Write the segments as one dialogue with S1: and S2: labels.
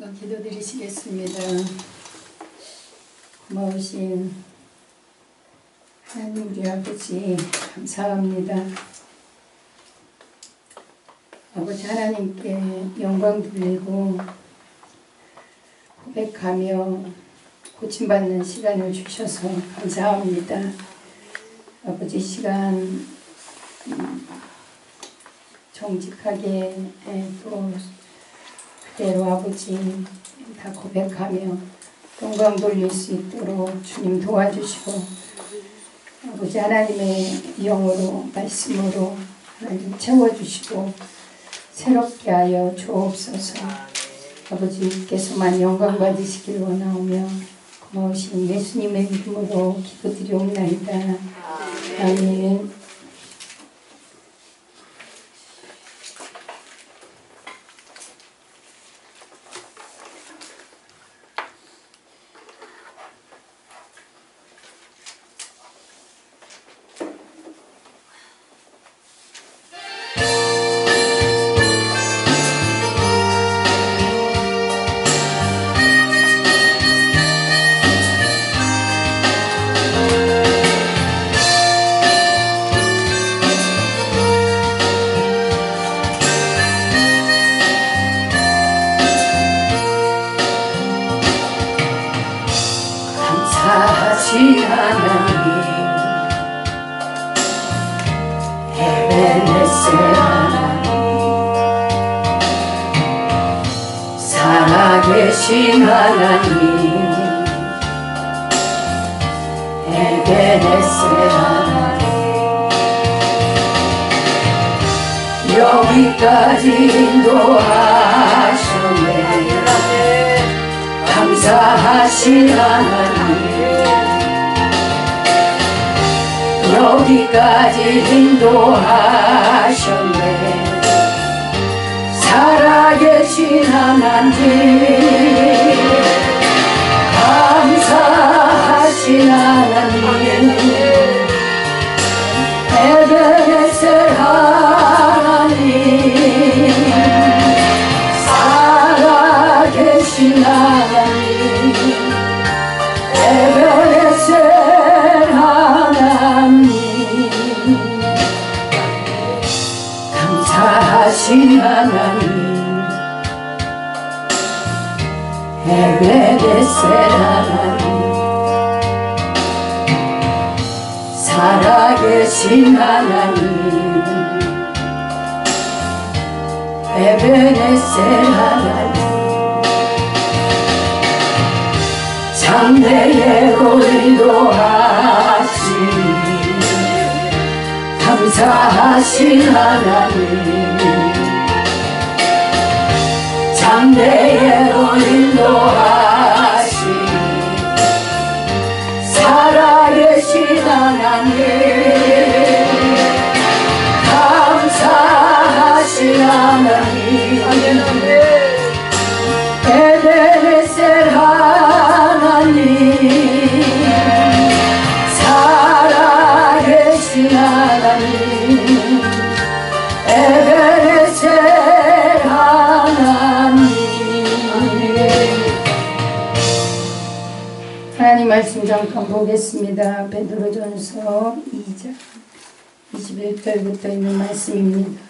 S1: 한번 기도드리시겠습니다. 고마우신 하나님 우리 아버지 감사합니다. 아버지 하나님께 영광 돌리고 고백하며 고침받는 시간을 주셔서 감사합니다. 아버지 시간 정직하게 또 그대로 아버지 다 고백하며 영광 돌릴 수 있도록 주님 도와주시고 아버지 하나님의 영으로 말씀으로 하나님 채워주시고 새롭게 하여 주옵소서. 아버지께서만 영광 받으시길 원하오며 고마우신 예수님의 이름으로 기도드리옵나이다. 아멘.
S2: 살아계신 하나님 에베네셀 하나님 여기까지 인도하셨네. 감사하신 하나님 여기까지 인도하셨네. 살아계신 하나님 감사하신 하나님 에베네셀 하나님 살아계신 하나님 에베네셀 하나님 감사하신 하나님 에베네셀 하나님 살아계신 하나님 에베네셀 하나님 장래의로 인도하신 감사하신 하나님 장래의로 인도하신 살아계신 하나님 감사하신 하나님 에베네셀 하나님 살아계신 하나님 에베네셀
S1: 하나님 말씀 잠깐 보겠습니다. 베드로전서 2장 21절부터 있는 말씀입니다.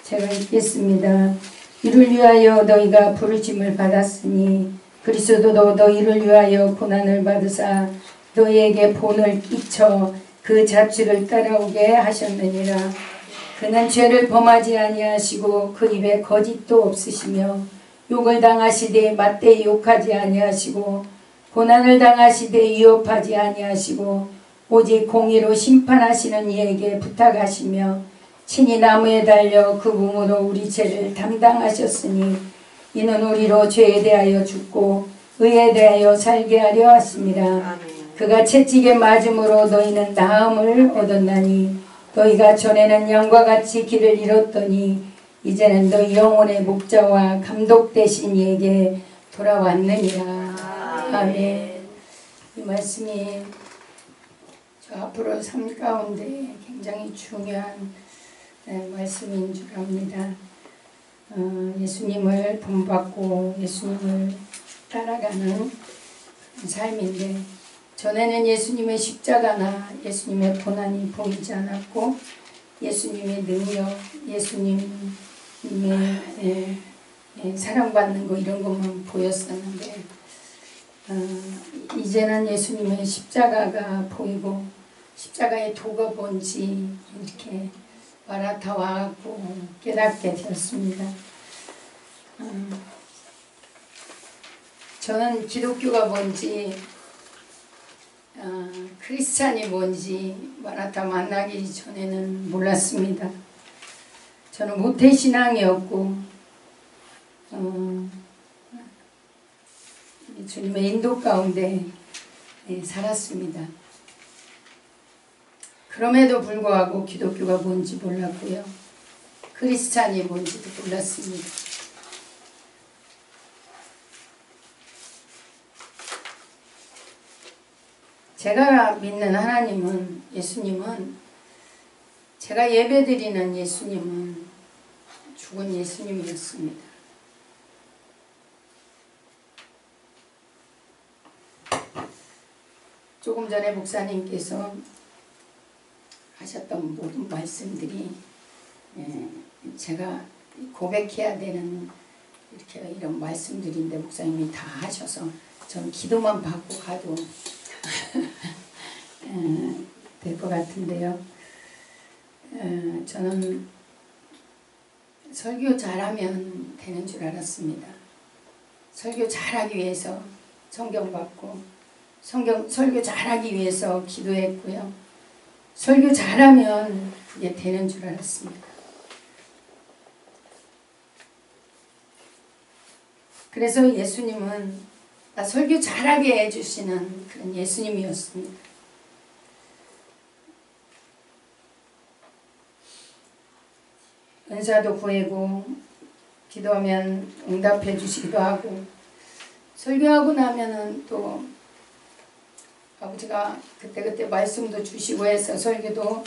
S1: 제가 읽겠습니다. 이를 위하여 너희가 부르심을 받았으니 그리스도도 너희를 위하여 고난을 받으사 너희에게 본을 끼쳐 그 잡지를 따라오게 하셨느니라. 그는 죄를 범하지 아니하시고 그 입에 거짓도 없으시며 욕을 당하시되 맞대 욕하지 아니하시고 고난을 당하시되 위협하지 아니하시고 오직 공의로 심판하시는 이에게 부탁하시며 친히 나무에 달려 그 몸으로 우리 죄를 담당하셨으니 이는 우리로 죄에 대하여 죽고 의에 대하여 살게 하려 하심이라. 그가 채찍에 맞음으로 너희는 나음을 얻었나니 너희가 전에는 양과 같이 길을 잃었더니 이제는 너희 영혼의 목자와 감독 되신 이에게 돌아왔느니라. 아멘. 이 말씀이 저 앞으로 삶 가운데 굉장히 중요한 말씀인 줄 압니다. 예수님을 본받고 예수님을 따라가는 삶인데, 전에는 예수님의 십자가나 예수님의 고난이 보이지 않았고 예수님의 능력, 예수님의 사랑받는 거 이런 것만 보였었는데, 이제는 예수님의 십자가가 보이고 십자가의 도가 뭔지 이렇게 마라타 와갖고 깨닫게 되었습니다. 저는 기독교가 뭔지, 크리스찬이 뭔지 마라타 만나기 전에는 몰랐습니다. 저는 모태신앙이었고 주님의 인도 가운데 살았습니다. 그럼에도 불구하고 기독교가 뭔지 몰랐고요. 크리스찬이 뭔지도 몰랐습니다. 제가 믿는 하나님은, 예수님은, 제가 예배드리는 예수님은 죽은 예수님이었습니다. 조금 전에 목사님께서 하셨던 모든 말씀들이 제가 고백해야 되는 이렇게 이런 말씀들인데 목사님이 다 하셔서 전 기도만 받고 가도 될 것 같은데요. 저는 설교 잘하면 되는 줄 알았습니다. 설교 잘하기 위해서 성경 받고 설교 잘하기 위해서 기도했고요. 설교 잘하면 그게 되는 줄 알았습니다. 그래서 예수님은 나 설교 잘하게 해주시는 그런 예수님이었습니다. 은사도 구하고 기도하면 응답해 주시기도 하고, 설교하고 나면은 또 아버지가 그때그때 말씀도 주시고 해서 설교도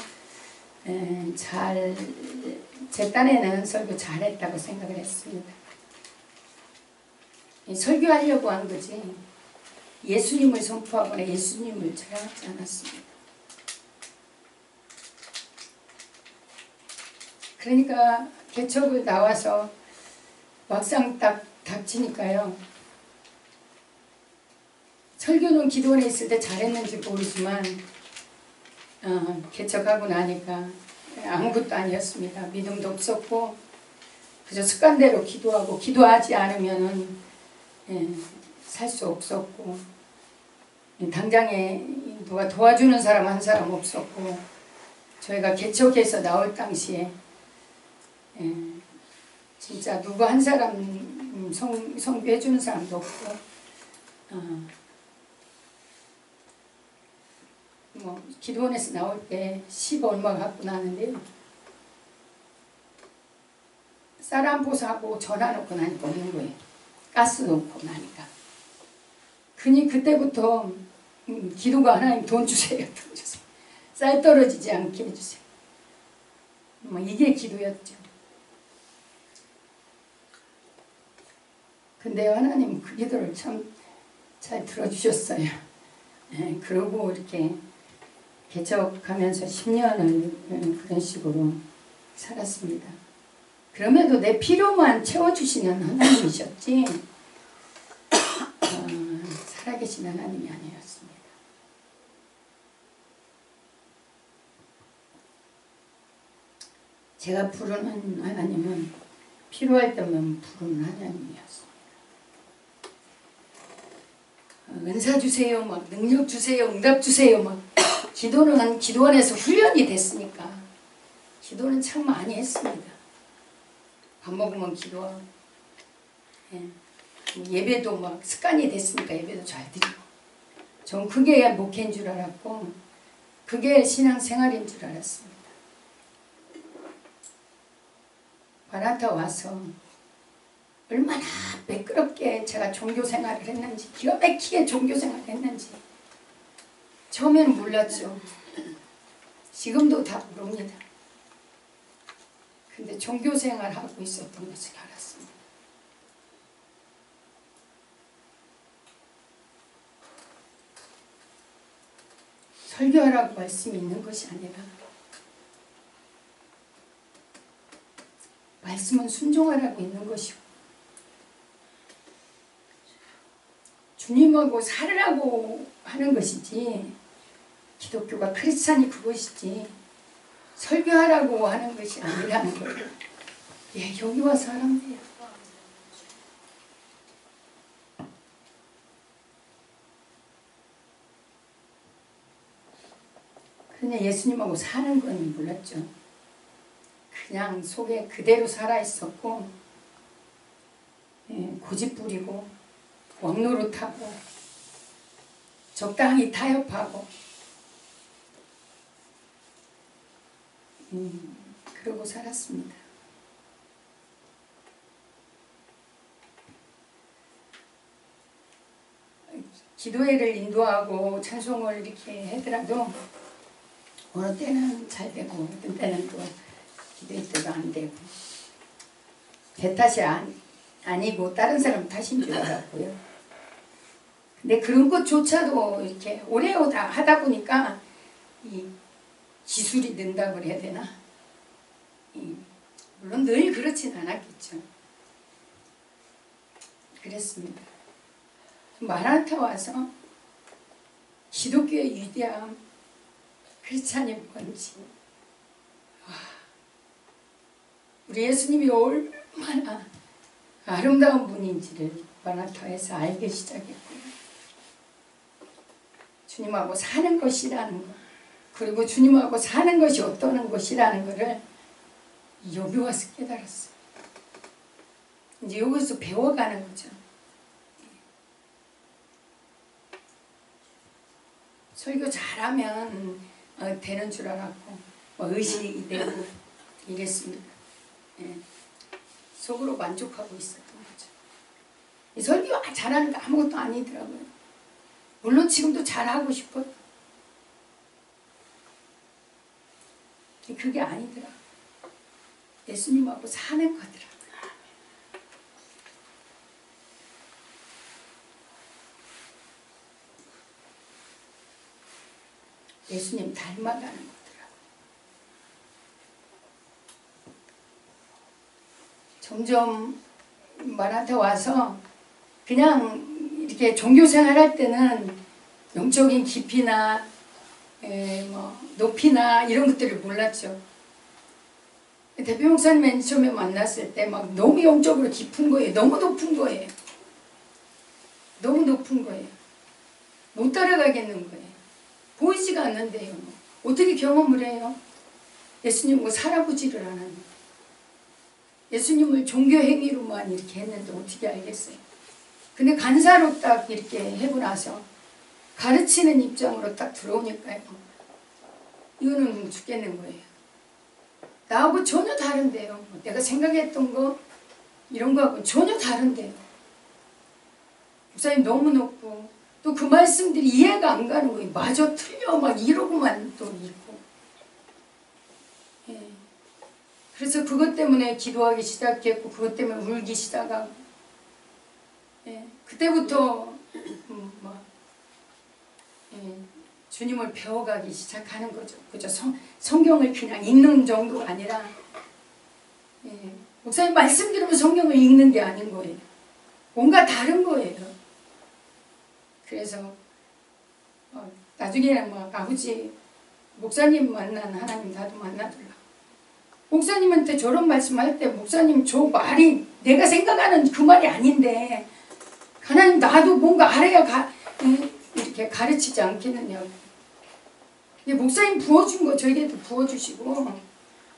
S1: 제 딴에는 설교 잘했다고 생각을 했습니다. 설교하려고 한 거지 예수님을 선포하거나 예수님을 자랑하지 않았습니다. 그러니까 개척을 나와서 막상 딱 닥치니까요, 설교는 기도원에 있을 때 잘했는지 모르지만 개척하고 나니까 아무것도 아니었습니다. 믿음도 없었고 그저 습관대로 기도하고, 기도하지 않으면은 살 수 없었고, 당장에 누가 도와주는 사람 한 사람 없었고, 저희가 개척해서 나올 당시에 진짜 누구 한 사람 성교해주는 사람도 없고, 뭐 기도원에서 나올 때 10 얼마 갖고 나는데요, 쌀 한 포 사고 전화 놓고 나니까 없는 거예요. 가스 놓고 나니까. 그니 그때부터 기도가, 하나님 돈 주세요, 돈 주세요. 쌀 떨어지지 않게 해주세요. 뭐 이게 기도였죠. 근데 하나님 그 기도를 참 잘 들어주셨어요. 그러고 이렇게 개척하면서 10년을 그런 식으로 살았습니다. 그럼에도 내 필요만 채워주시는 하나님이셨지 살아계신 하나님이 아니었습니다. 제가 부르는 하나님은 필요할 때만 부르는 하나님이었습니다. 은사 주세요, 막 능력 주세요, 응답 주세요, 막 기도는 기도원에서 훈련이 됐으니까 기도는 참 많이 했습니다. 밥 먹으면 기도하고, 예배도 막 습관이 됐으니까 예배도 잘 드리고, 전 그게 목회인 줄 알았고 그게 신앙생활인 줄 알았습니다. 마라타 와서 얼마나 매끄럽게 제가 종교생활을 했는지, 기가 막히게 종교생활을 했는지 처음에는 몰랐죠. 지금도 다 모릅니다. 근데 종교생활하고 있었던 것을 알았습니다. 설교하라고 말씀이 있는 것이 아니라 말씀은 순종하라고 있는 것이고 주님하고 살으라고 하는 것이지 기독교가 크리스찬이 그것이지 설교하라고 하는 것이 아니라는 거예요. 예, 여기 와서 하라면 돼요. 그냥 예수님하고 사는 건 몰랐죠. 그냥 속에 그대로 살아있었고 고집 부리고 왕노릇하고 적당히 타협하고 그러고 살았습니다. 기도회를 인도하고 찬송을 이렇게 하더라도 어느 때는 잘 되고 어떤 때는 또 기도회 때도 안 되고 제 탓이 아니고 다른 사람 탓인 줄 알았고요. 근데 그런 것조차도 이렇게 오래 하다 보니까 이 기술이 는다고 해야 되나? 물론 늘 그렇진 않았겠죠. 그랬습니다. 마라타 와서 기독교의 위대함, 크리스찬이 뭔지, 우리 예수님이 얼마나 아름다운 분인지를 마라타에서 알기 시작했고요. 주님하고 사는 것이라는 것, 그리고 주님하고 사는 것이 어떠한 것이라는 것을 여기 와서 깨달았어요. 이제 여기서 배워가는 거죠. 설교 잘하면 되는 줄 알았고 의식이 되고 이랬습니다. 예. 속으로 만족하고 있었던 거죠. 이 설교 잘하는 거 아무것도 아니더라고요. 물론 지금도 잘하고 싶어요. 그게 아니더라. 예수님하고 사는 거더라. 예수님 닮아가는 거더라. 점점 말한테 와서 그냥 이렇게 종교생활 할 때는 영적인 깊이나 높이나 이런 것들을 몰랐죠. 대표 목사님 맨 처음에 만났을 때 막 너무 영적으로 깊은 거예요. 너무 높은 거예요. 너무 높은 거예요. 못 따라가겠는 거예요. 보이지가 않는데요. 어떻게 경험을 해요? 예수님과 살아보지를 않았는데 예수님을 종교 행위로만 이렇게 했는데 어떻게 알겠어요? 근데 간사로 딱 이렇게 하고 나서 가르치는 입장으로 딱 들어오니까요. 이거는 죽겠는 거예요. 나하고 전혀 다른데요. 내가 생각했던 거 이런 거하고 전혀 다른데요. 목사님 너무 높고 또 그 말씀들이 이해가 안 가는 거예요. 마저 틀려 막 이러고만 또 있고. 예. 그래서 그것 때문에 기도하기 시작했고 그것 때문에 울기 시작하고 예. 그때부터 주님을 배워가기 시작하는 거죠. 그죠? 성경을 그냥 읽는 정도가 아니라 목사님 말씀 들으면 성경을 읽는 게 아닌 거예요. 뭔가 다른 거예요. 그래서 나중에는 아버지 목사님 만난 하나님 나도 만나달라. 목사님한테 저런 말씀할 때 목사님 저 말이 내가 생각하는 그 말이 아닌데 하나님 나도 뭔가 알아야 이렇게 가르치지 않겠느냐고. 근데 목사님 부어준 거 저에게도 부어주시고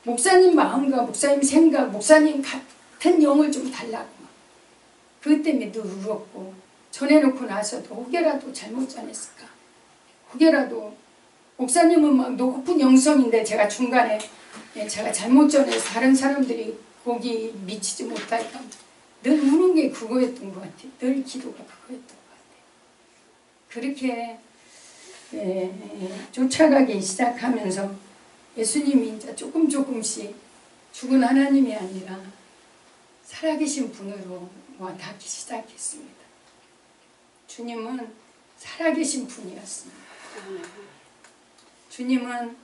S1: 목사님 마음과 목사님 생각 목사님 같은 영을 좀 달라고 그것 때문에 늘 울었고 전해놓고 나서도 혹여라도 잘못 전했을까 혹여라도 목사님은 막 높은 영성인데 제가 중간에 제가 잘못 전해서 다른 사람들이 거기 미치지 못할까 늘 우는 게 그거였던 것 같아요. 늘 기도가 그거였던 것 같아요. 그렇게 쫓아가기 시작하면서 예수님이 이제 조금씩 죽은 하나님이 아니라 살아계신 분으로 닿기 시작했습니다. 주님은 살아계신 분이었습니다. 주님은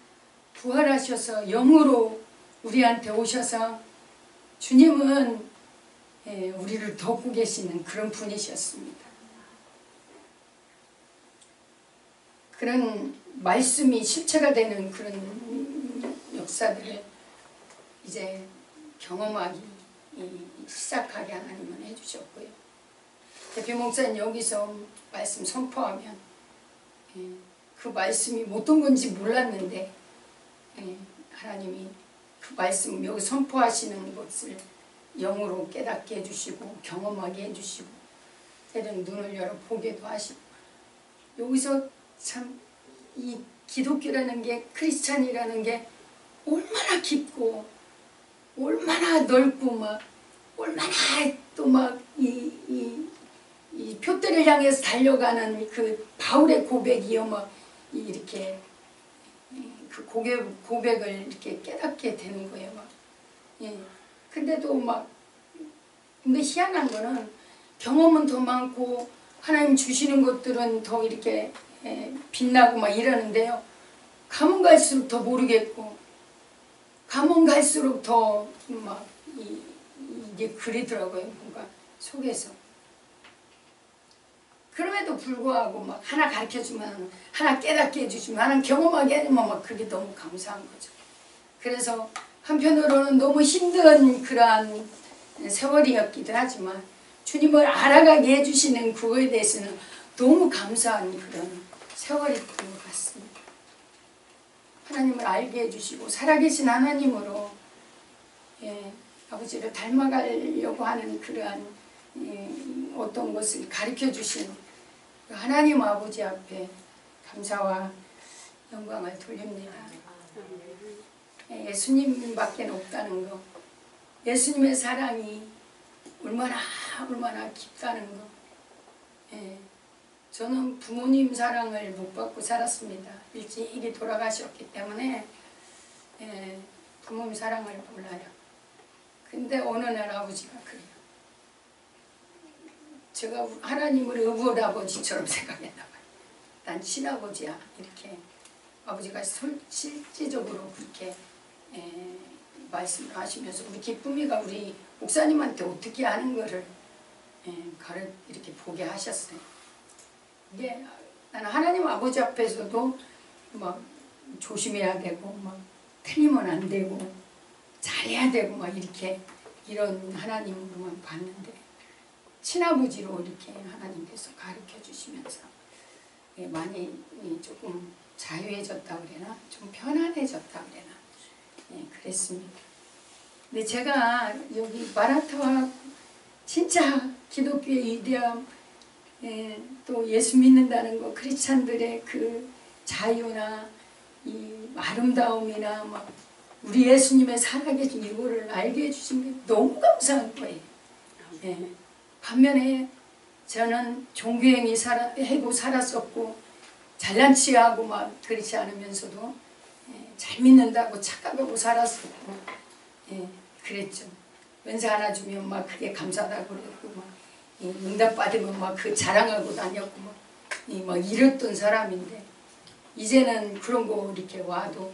S1: 부활하셔서 영으로 우리한테 오셔서 주님은 우리를 돕고 계시는 그런 분이셨습니다. 그런 말씀이 실체가 되는 그런 역사들을 이제 경험하기 시작하게 하나님은 해주셨고요. 대표 목사님 여기서 말씀 선포하면 그 말씀이 어떤 건지 몰랐는데 하나님이 그 말씀 여기 선포하시는 것을 영으로 깨닫게 해주시고 경험하게 해주시고 때로는 눈을 열어 보게도 하시고 여기서 참 이 기독교라는 게 크리스찬이라는 게 얼마나 깊고 얼마나 넓고 막 얼마나 또 막 이 표대를 향해서 달려가는 그 바울의 고백이요 막 이렇게 그 고백을 이렇게 깨닫게 되는 거예요 막. 근데도 막 근데 희한한 거는 경험은 더 많고 하나님 주시는 것들은 더 이렇게 빛나고 막 이러는데요. 가면 갈수록 더 모르겠고 가면 갈수록 더 막 이게 그리더라고요. 뭔가 속에서. 그럼에도 불구하고 막 하나 가르쳐주면 하나 깨닫게 해주시면 하나 경험하게 해주면 막 그게 너무 감사한 거죠. 그래서 한편으로는 너무 힘든 그러한 세월이었기도 하지만 주님을 알아가게 해주시는 그거에 대해서는 너무 감사한 그런 세월이었던 것 같습니다. 하나님을 알게 해주시고 살아계신 하나님으로 아버지를 닮아가려고 하는 그러한 어떤 것을 가르쳐 주신 하나님 아버지 앞에 감사와 영광을 돌립니다. 예수님밖에 없다는 거, 예수님의 사랑이 얼마나 깊다는 거. 저는 부모님 사랑을 못 받고 살았습니다. 일찍이 돌아가셨기 때문에 부모님 사랑을 몰라요. 근데 어느 날 아버지가 그래요. 제가 하나님을 의붓아버지처럼 생각했나 봐요. 난 친아버지야. 이렇게 아버지가 실질적으로 그렇게 말씀을 하시면서 우리 기쁨이가 우리 목사님한테 어떻게 하는 거를 이렇게 보게 하셨어요. 이게 나는 하나님 아버지 앞에서도 막 조심해야 되고 막 틀리면 안 되고 잘해야 되고 막 이렇게 이런 하나님으로만 봤는데 친아버지로 이렇게 하나님께서 가르쳐 주시면서 많이 조금 자유해졌다 그래나 좀 편안해졌다 그래나 그랬습니다. 근데 제가 여기 마라타와 진짜 기독교의 위대함 또 예수 믿는다는 거 크리스찬들의 그 자유나 이 아름다움이나 막 우리 예수님의 살아계신 이거를 알게 해주신 게 너무 감사한 거예요. 반면에 저는 종교행위 해고 살았었고 잘난 체하고 막 그렇지 않으면서도 잘 믿는다고 착각하고 살았었고 그랬죠. 은사 하나 주면 막 그게 감사하다고 그랬고 막 응답 받으면 막 그 자랑하고 다녔고 막 이랬던 사람인데 이제는 그런 거 이렇게 와도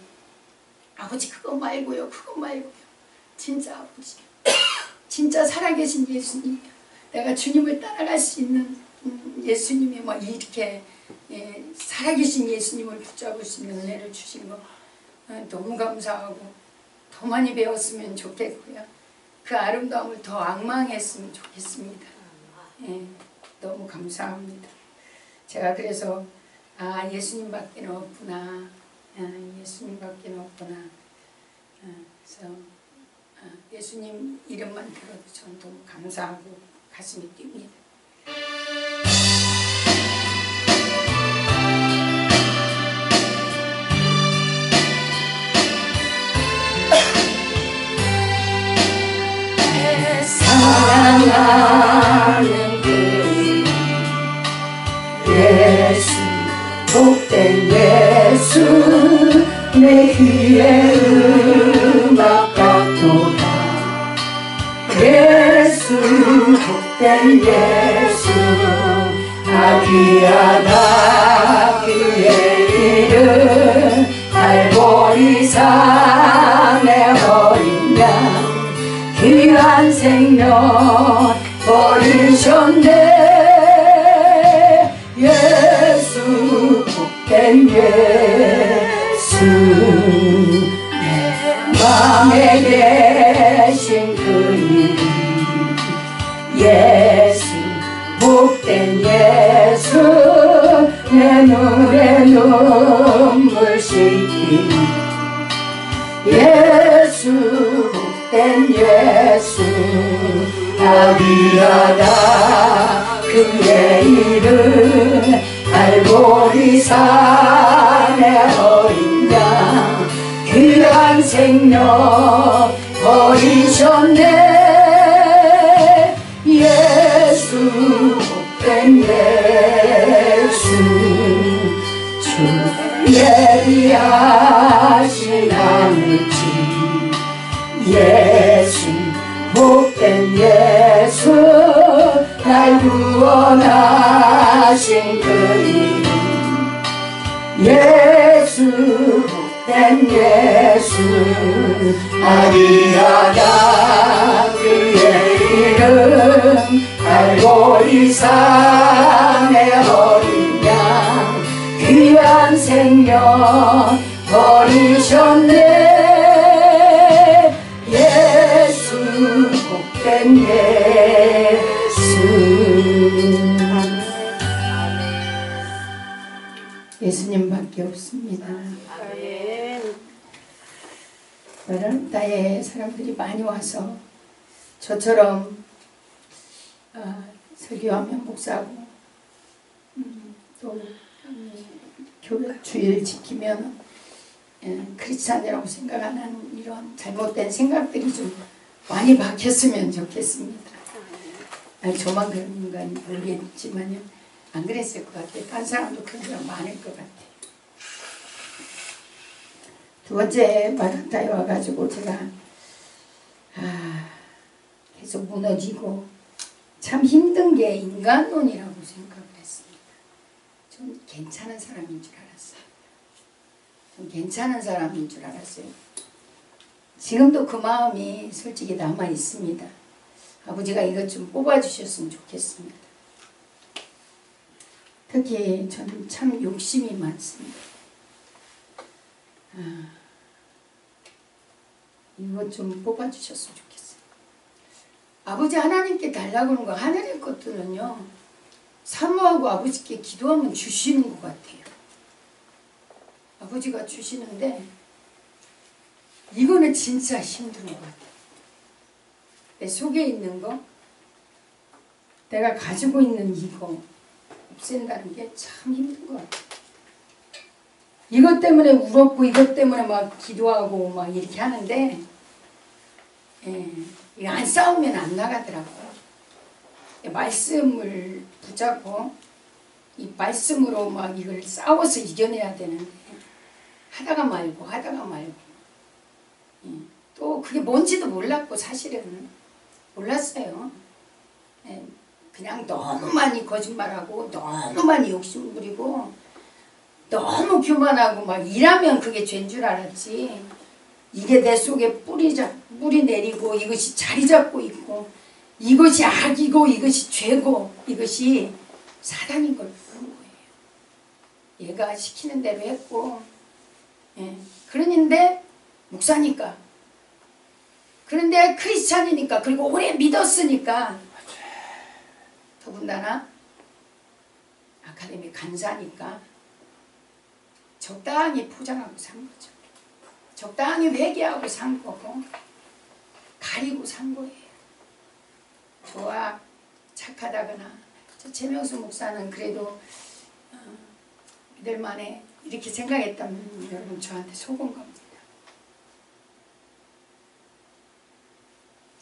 S1: 아버지 그거 말고요 그거 말고요 진짜 아버지 진짜 살아계신 예수님 내가 주님을 따라갈 수 있는 예수님이 막 이렇게 살아계신 예수님을 붙잡을 수 있는 은혜를 주신 거 너무 감사하고 더 많이 배웠으면 좋겠고요. 그 아름다움을 더 앙망했으면 좋겠습니다. 너무 감사합니다. 제가 그래서 예수님밖에 없구나. 예수님밖에 없구나. 그래서 예수님 이름만 들어도 전 너무 감사하고 가슴이 뜁니다.
S2: 사랑하는 그 예수 복된 예수 내 귀에 음악 같도록 복된 예수 아귀하다 그의 이름 갈보리산의 어린 양 귀한 생명 버리셨네 예수 복된 예수 내 맘에 계신 그 이름 예수 복된 예수 내 눈에 눈물 씻긴 예수 복된 예수 아귀하다 그의 이름 갈보리산의 어린 양 귀한 생명 버리셨네 예수 복된 예수 주 예비하신 하늘집 예수 복된 예수 날 구원하신 그 이름 예수 복된 예수 아리아다 그의 이름 갈보리산의 어린 양 귀한 생명 버리셨네 예수 복된 예수 예수님밖에 없습니다. 베라누타에 사람들이 많이 와서 저처럼 설교하면 목사고 또 교회 주일 지키면 크리스찬이라고 생각하는 이런 잘못된 생각들이 좀 많이 박혔으면 좋겠습니다. 저만 그런 건 모르겠지만요. 안 그랬을 것 같아요. 딴 사람도 그런 사람 많을 것 같아요. 두 번째 베라누타에 와가지고 제가 계속 무너지고 참 힘든 게 인간론이라고 생각을 했습니다. 좀 괜찮은 사람인 줄 알았어요. 좀 괜찮은 사람인 줄 알았어요. 지금도 그 마음이 솔직히 남아 있습니다. 아버지가 이것 좀 뽑아주셨으면 좋겠습니다. 특히 저는 참 욕심이 많습니다. 이것 좀 뽑아주셨으면 좋겠어요. 아버지 하나님께 달라고 하는 거 하늘의 것들은요 사모하고 아버지께 기도하면 주시는 것 같아요. 아버지가 주시는데 이거는 진짜 힘든 것 같아요. 내 속에 있는 거 내가 가지고 있는 이거 없앤다는 게 참 힘든 것 같아요. 이것 때문에 울었고 이것 때문에 막 기도하고 막 이렇게 하는데 이거 안 싸우면 안 나가더라고요. 말씀을 붙잡고 이 말씀으로 막 이걸 싸워서 이겨내야 되는데 하다가 말고 또 그게 뭔지도 몰랐고 사실은 몰랐어요. 그냥 너무 많이 거짓말하고 너무 많이 욕심 부리고 너무 교만하고 막 이라면 그게 죄인 줄 알았지. 이게 내 속에 뿌리 내리고 이것이 자리 잡고 있고 이것이 악이고 이것이 죄고 이것이 사단인 걸 모르는 거예요. 얘가 시키는 대로 했고 그런데 목사니까 그런데 크리스찬이니까 그리고 오래 믿었으니까 더군다나 아카데미 간사니까 적당히 포장하고 산 거죠. 적당히 회개하고 산 거고 가리고 산 거예요. 좋아 착하다거나 저 최명수 목사는 그래도 믿을만해 이렇게 생각했다면 여러분 저한테 속은 겁니다.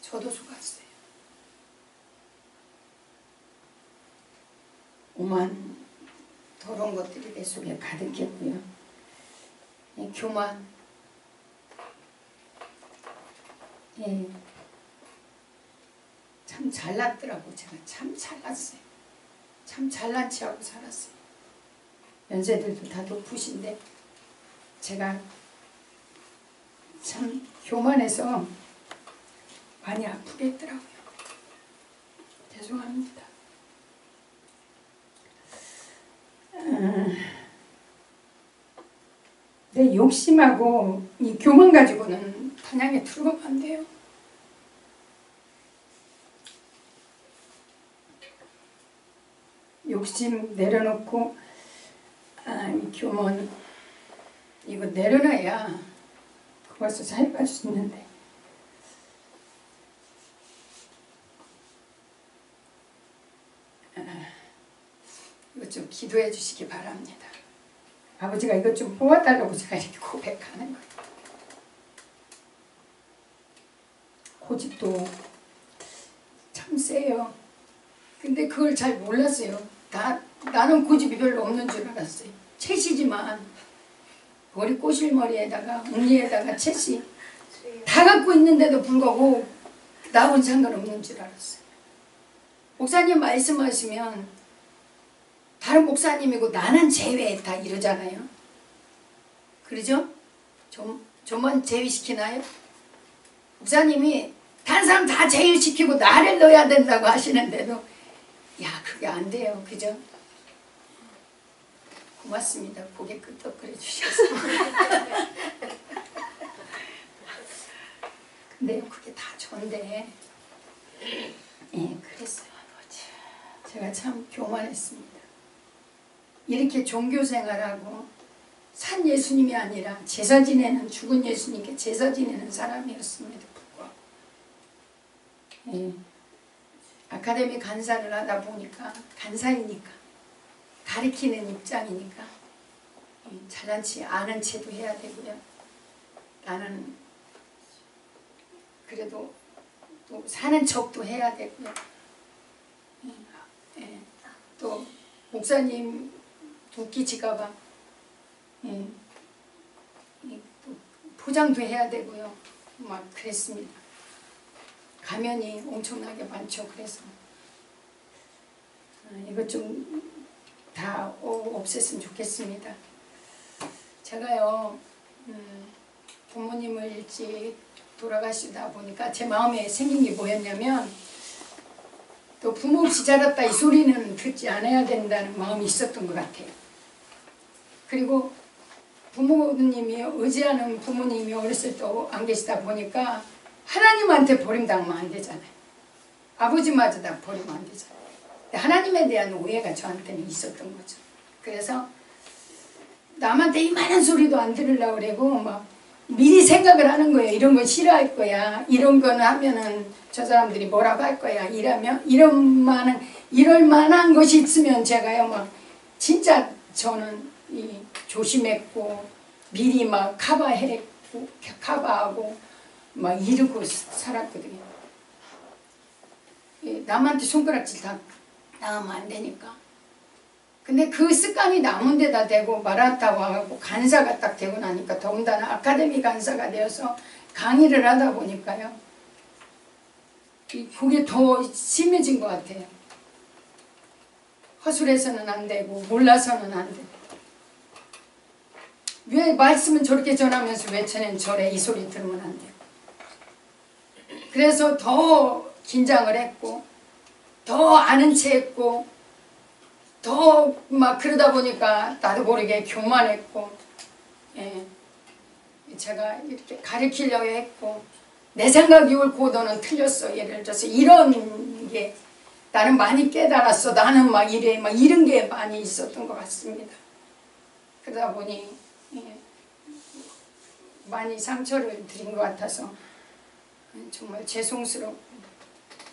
S2: 저도 속았어요. 오만 더러운 것들이 내 속에 가득했고요. 교만,
S1: 참 잘났더라고. 제가 참 잘났어요. 참 잘난 체하고 살았어요. 연세들도 다 높으신데 제가 참 교만해서 많이 아프게 했더라고요. 죄송합니다. 내 욕심하고 이 교만 가지고는 단양에 들어가면 안 돼요. 욕심 내려놓고 이 교만 이거 내려놔야 그것을 살갈 수 있는데 이거 좀 기도해 주시기 바랍니다. 아버지가 이것 좀 뽑아달라고 제가 이렇게 고백하는 거예요. 고집도 참 세요. 근데 그걸 잘 몰랐어요. 나는 고집이 별로 없는 줄 알았어요. 채시지만 머리 꼬실머리에다가 웅리에다가 채시 다 갖고 있는데도 불구하고 나하고는 상관없는 줄 알았어요. 목사님 말씀하시면 다른 목사님이고 나는 제외했다 이러잖아요. 그러죠? 저만 제외시키나요? 목사님이 다른 사람 다 제외시키고 나를 넣어야 된다고 하시는데도 야 그게 안 돼요. 그죠? 고맙습니다. 고개 끄덕거려 주셔서. 근데 그게 다 좋은데 그랬어요. 제가 참 교만했습니다. 이렇게 종교생활하고 산 예수님이 아니라 제사 지내는 죽은 예수님께 제사 지내는 사람이었음에도 불구하고 아카데미 간사를 하다 보니까 간사이니까 가르치는 입장이니까 잘난 체 아는 체도 해야 되고요. 나는 그래도 또 사는 척도 해야 되고요. 또 목사님 웃기질까봐 포장도 해야 되고요. 막 그랬습니다. 가면이 엄청나게 많죠. 그래서 이것 좀 다 없앴으면 좋겠습니다. 제가요 부모님을 일찍 돌아가시다 보니까 제 마음에 생긴 게 뭐였냐면 또 부모 없이 자랐다 이 소리는 듣지 않아야 된다는 마음이 있었던 것 같아요. 그리고 부모님이 의지하는 부모님이 어렸을 때 안 계시다 보니까 하나님한테 버림당하면 안 되잖아요. 아버지마저 다 버리면 안 되잖아요. 하나님에 대한 오해가 저한테는 있었던 거죠. 그래서 남한테 이만한 소리도 안 들으려고 그러고 막 미리 생각을 하는 거예요. 이런 거 싫어할 거야. 이런 거는 하면은 저 사람들이 뭐라고 할 거야. 이럴 만한 것이 있으면 제가요 막 진짜 저는 조심했고 미리 막 커버하고 막 이러고 살았거든요. 남한테 손가락질 당하면 안 되니까. 근데 그 습관이 남은 데다 대고 마라타고 하고 간사가 딱 되고 나니까 더군다나 아카데미 간사가 되어서 강의를 하다 보니까요. 그게 더 심해진 것 같아요. 허술해서는 안 되고 몰라서는 안 되고. 왜 말씀은 저렇게 전하면서 왜 쟤는 저래 이 소리 들으면 안 돼요. 그래서 더 긴장을 했고 더 아는 체 했고 더 막 그러다 보니까 나도 모르게 교만했고 제가 이렇게 가르치려고 했고 내 생각이 옳고 너는 틀렸어. 예를 들어서 이런 게 나는 많이 깨달았어. 나는 막 이래 막 이런 게 많이 있었던 것 같습니다. 그러다 보니 많이 상처를 드린 것 같아서 정말 죄송스럽고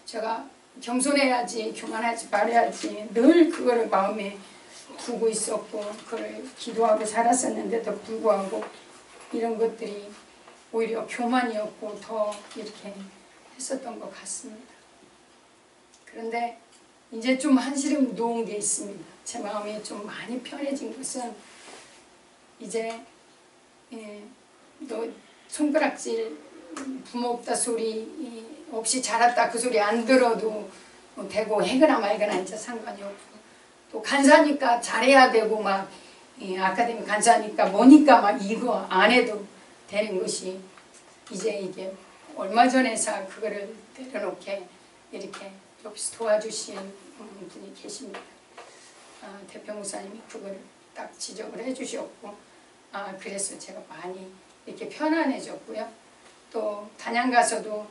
S1: 제가 겸손해야지 교만하지 말아야지 늘 그거를 마음에 두고 있었고 그걸 기도하고 살았었는데도 불구하고 이런 것들이 오히려 교만이었고 더 이렇게 했었던 것 같습니다. 그런데 이제 좀 한시름 놓은 게 있습니다. 제 마음이 좀 많이 편해진 것은 이제 너 손가락질 부모 없다 소리 없이 자랐다 그 소리 안 들어도 되고 해거나 말거나 이제 상관이 없고 또 간사니까 잘해야 되고 막 아카데미 간사니까 뭐니까 막 이거 안 해도 되는 것이 이제 이게 얼마 전에서 그거를 내려놓게 이렇게 옆에서 도와주신 분이 계십니다. 대표 목사님이 그걸 딱 지적을 해주셨고 그래서 제가 많이 이렇게 편안해졌고요. 또 단양 가서도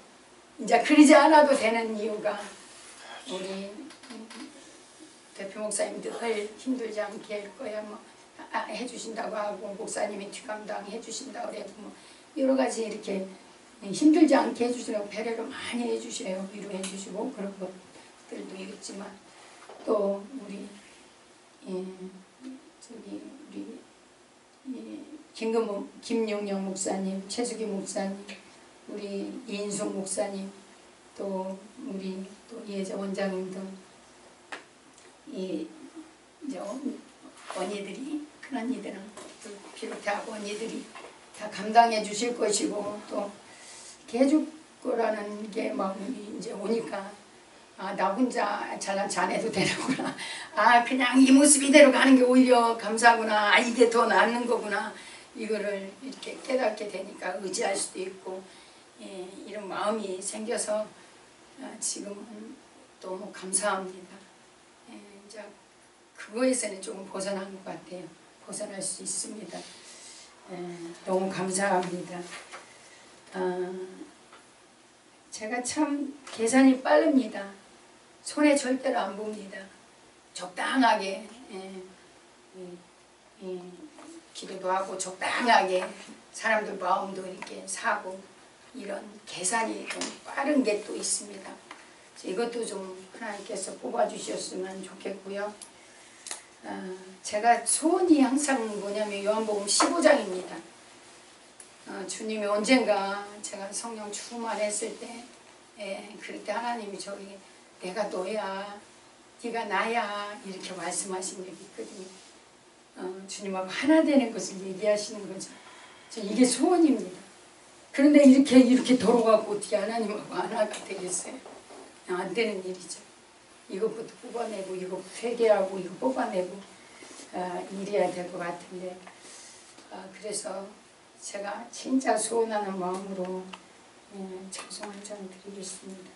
S1: 이제 그러지 않아도 되는 이유가 우리 대표 목사님들 힘들지 않게 할 거야 뭐 해주신다고 하고 목사님이 뒷감당 해주신다고 그래고 뭐 여러 가지 이렇게 힘들지 않게 해주시라고 배려를 많이 해주셔요. 위로해 주시고 그런 것들도 있지만 또 우리 김용영 목사님, 최수기 목사님, 우리 이인숙 목사님, 또 우리 또 이혜자 원장님 등 이제 언니들이 큰 언니들은 비롯하고 언니들이 다 감당해 주실 것이고 또 이렇게 해줄 거라는 게 마음이 이제 오니까 나 혼자 잘난 체 안 해도 되는구나. 그냥 이 모습 이대로 가는 게 오히려 감사구나. 이게 더 낫는 거구나. 이거를 이렇게 깨닫게 되니까 의지할 수도 있고 이런 마음이 생겨서 지금은 너무 감사합니다. 이제 그거에서는 조금 벗어난 것 같아요. 벗어날 수 있습니다. 너무 감사합니다. 제가 참 계산이 빠릅니다. 손에 절대로 안 봅니다. 적당하게 기도도 하고 적당하게 사람들 마음도 이렇게 사고 이런 계산이 좀 빠른 게 또 있습니다. 이것도 좀 하나님께서 뽑아주셨으면 좋겠고요. 제가 소원이 항상 뭐냐면 요한복음 15장입니다. 주님이 언젠가 제가 성령 충만했을 때 그럴 때 하나님이 저기 내가 너야 네가 나야 이렇게 말씀하신 적이 있거든요. 주님하고 하나 되는 것을 얘기하시는 거죠. 이게 소원입니다. 그런데 이렇게 돌아가고 어떻게 하나님하고 하나가 되겠어요? 안 되는 일이죠. 이것부터 뽑아내고 이것부터 회개하고 이거 뽑아내고 이래야 될 것 같은데 그래서 제가 진짜 소원하는 마음으로 찬송 한 장 드리겠습니다.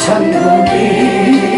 S2: 천국이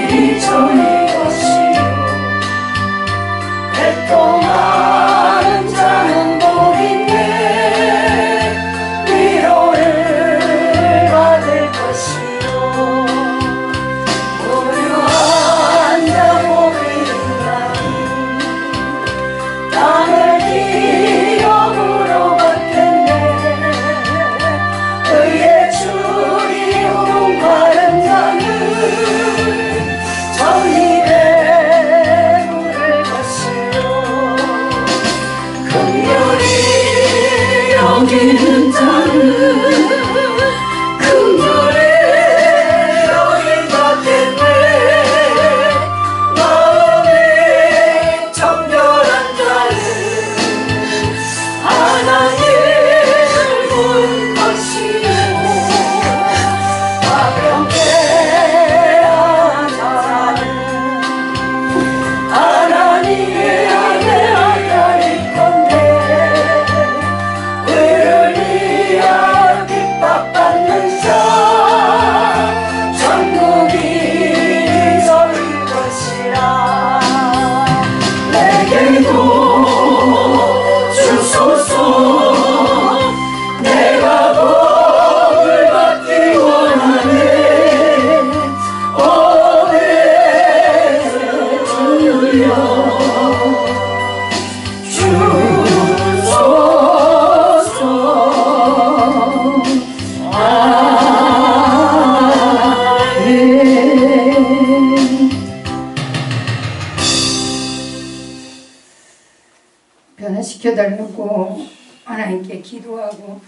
S1: 지켜달라고 하나님께 기도하고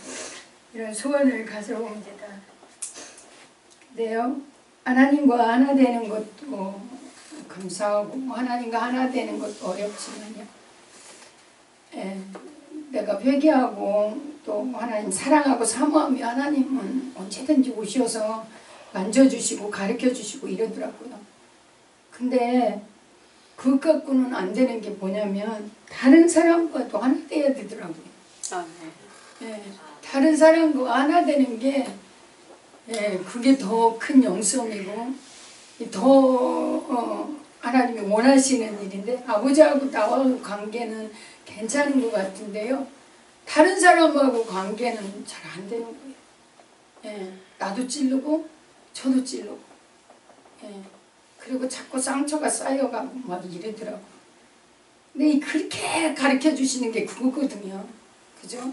S1: 이런 소원을 가져옵니다. 근데요, 하나님과 하나 되는 것도 감사하고 하나님과 하나 되는 것도 어렵지만요, 내가 회개하고 또 하나님 사랑하고 사모하며 하나님은 언제든지 오셔서 만져주시고 가르쳐주시고 이러더라고요. 근데 그것 갖고는 안 되는 게 뭐냐면 다른 사람과도 하나 돼야 되더라고요. 다른 사람과 하나 되는 게 그게 더 큰 영성이고 더 하나님이 원하시는 일인데, 아버지하고 나하고 관계는 괜찮은 것 같은데요, 다른 사람하고 관계는 잘 안 되는 거예요. 나도 찌르고 저도 찌르고 그리고 자꾸 상처가 쌓여가고 막 이러더라고. 근데 그렇게 가르쳐 주시는 게 그거거든요. 그죠?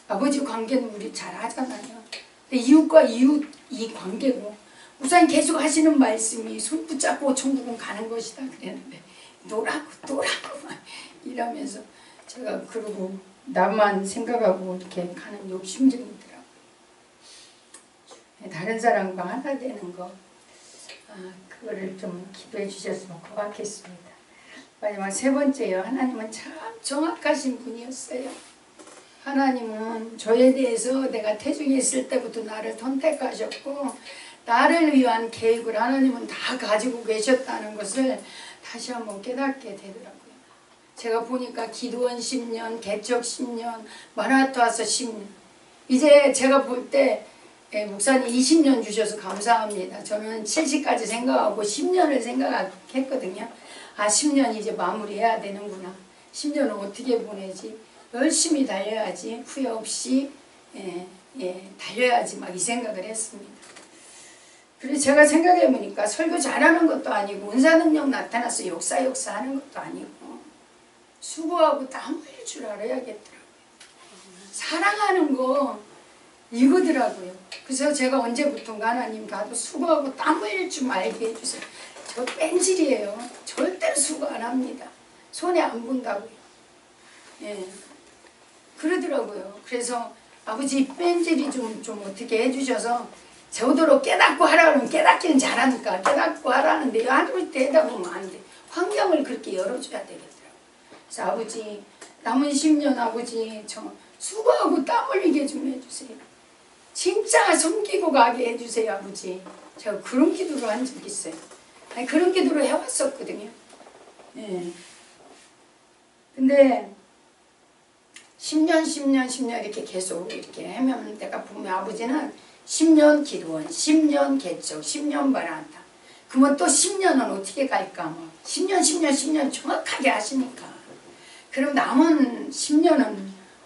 S1: 아버지 관계는 우리 잘 하잖아요. 근데 이웃과 이웃 이 관계고, 우선 계속 하시는 말씀이 손 붙잡고 천국은 가는 것이다 그랬는데 노라고 막 이러면서 제가 그러고 나만 생각하고 이렇게 가는 욕심쟁이더라고요. 다른 사람과 하나 되는 거, 그거를 좀 기도해 주셨으면 고맙겠습니다. 마지막 세 번째요. 하나님은 참 정확하신 분이었어요. 하나님은 저에 대해서 내가 태중에 있을 때부터 나를 선택하셨고 나를 위한 계획을 하나님은 다 가지고 계셨다는 것을 다시 한번 깨닫게 되더라고요. 제가 보니까 기도원 10년, 개척 10년, 마라토 와서 10년. 이제 제가 볼 때 목사님 20년 주셔서 감사합니다. 저는 70까지 생각하고 10년을 생각했거든요. 10년 이제 마무리해야 되는구나. 10년을 어떻게 보내지? 열심히 달려야지. 후회 없이 달려야지 막 이 생각을 했습니다. 그리고 제가 생각해보니까 설교 잘하는 것도 아니고 은사능력 나타나서 역사하는 것도 아니고 수고하고 땀 흘릴 줄 알아야겠더라고요. 사랑하는 거 이거더라고요. 그래서 제가 언제부턴가 하나님 나도 수고하고 땀 흘릴 줄 알게 해주세요. 저 뺀질이에요. 절대로 수고 안 합니다. 손에 안 본다고요. 그러더라고요. 그래서 아버지 뺀질이 좀 어떻게 해주셔서 저도록 깨닫고 하라면 깨닫기는 잘하니까 깨닫고 하라는데 아버지 되다 보면 안 돼. 환경을 그렇게 열어줘야 되겠더라고요. 그래서 아버지 남은 10년 아버지 저 수고하고 땀 흘리게 좀 해주세요. 진짜 섬기고 가게 해주세요 아버지. 제가 그런 기도를 한 적이 있어요. 아니, 그런 기도를 해왔었거든요. 근데 10년 이렇게 계속 이렇게 하면 내가 보면 아버지는 10년 기도원, 10년 개척, 10년 바란다. 그러면 또 10년은 어떻게 갈까? 뭐 10년 정확하게 하시니까. 그럼 남은 10년은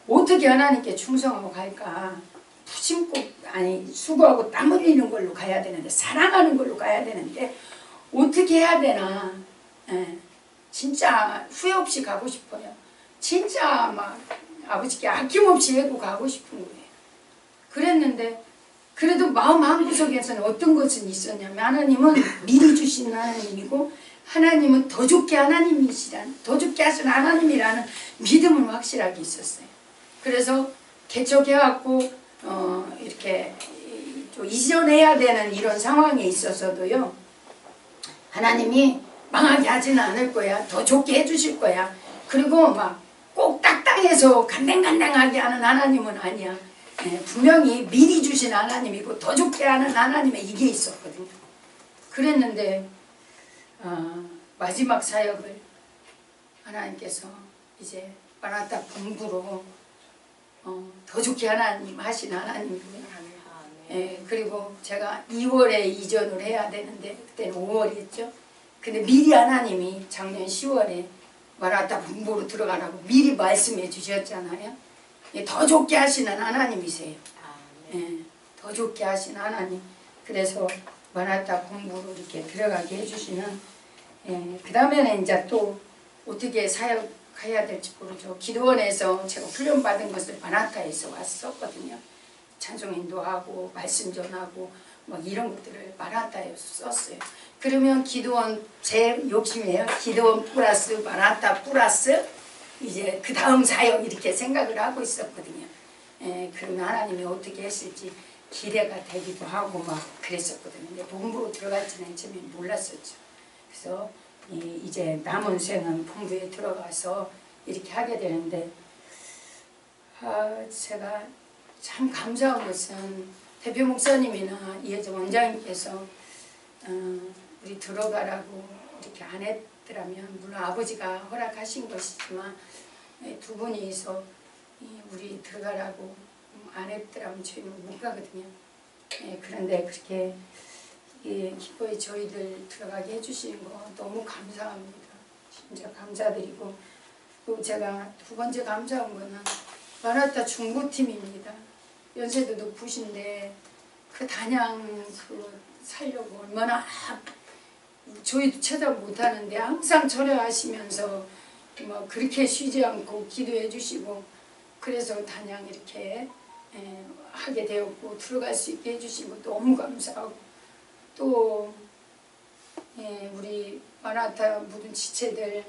S1: 어떻게 하나님께 충성하고 갈까? 푸심고 수고하고 땀 흘리는 걸로 가야 되는데 사랑하는 걸로 가야 되는데 어떻게 해야 되나? 진짜 후회 없이 가고 싶어요. 진짜 막 아버지께 아낌없이 해고 가고 싶은 거예요. 그랬는데 그래도 마음 한구석에서는 어떤 것은 있었냐면 하나님은 미리 주신 하나님이고 하나님은 더 좋게 더 좋게 하신 하나님이라는 믿음은 확실하게 있었어요. 그래서 개척해갖고 이렇게 좀 이전해야 되는 이런 상황에 있어서도요, 하나님이 망하게 하지는 않을 거야. 더 좋게 해주실 거야. 그리고 막 꼭 딱딱해서 간당간당하게 하는 하나님은 아니야. 분명히 미리 주신 하나님이고 더 좋게 하는 하나님의 이게 있었거든요. 그랬는데 마지막 사역을 하나님께서 이제 마라나타 본부로 더 좋게 하신 하나님이고요. 그리고 제가 2월에 이전을 해야 되는데 그때는 5월이었죠. 근데 미리 하나님이 작년 10월에 마라나타 본부로 들어가라고 미리 말씀해 주셨잖아요. 더 좋게 하시는 하나님이세요. 더 좋게 하신 하나님. 그래서 마라나타 본부로 이렇게 들어가게 해주시는. 그 다음에는 이제 또 어떻게 사역해야 될지 모르죠. 기도원에서 제가 훈련받은 것을 마라나타에서 왔었거든요. 찬송인도 하고 말씀 전하고 뭐 이런 것들을 마라나타에서 썼어요. 그러면 기도원 제 욕심이에요. 기도원 플러스 마라나타 플러스
S2: 이제 그 다음 사역 이렇게 생각을 하고 있었거든요. 그러면 하나님이 어떻게 했을지 기대가 되기도 하고 막 그랬었거든요. 근데 본부로 들어갈지는 처음에 몰랐었죠. 그래서 이제 남은 생은 본부에 들어가서 이렇게 하게 되는데, 제가 참 감사한 것은 대표 목사님이나 이혜정 원장님께서 우리 들어가라고 이렇게 안 했더라면, 물론 아버지가 허락하신 것이지만 두 분이서 우리 들어가라고 안 했더라면 저희는 못 가거든요. 그런데 그렇게 기꺼이 저희들 들어가게 해주시는 거 너무 감사합니다. 진짜 감사드리고, 또 제가 두 번째 감사한 거는 마라타 중보팀입니다. 연세도 높으신데 그 단양 살려고 얼마나 저희도 체답 못하는데 항상 절여하시면서 뭐 그렇게 쉬지 않고 기도해 주시고, 그래서 단양 이렇게 하게 되었고 들어갈 수 있게 해주신 거 너무 감사하고, 또 우리 마라타 모든 지체들,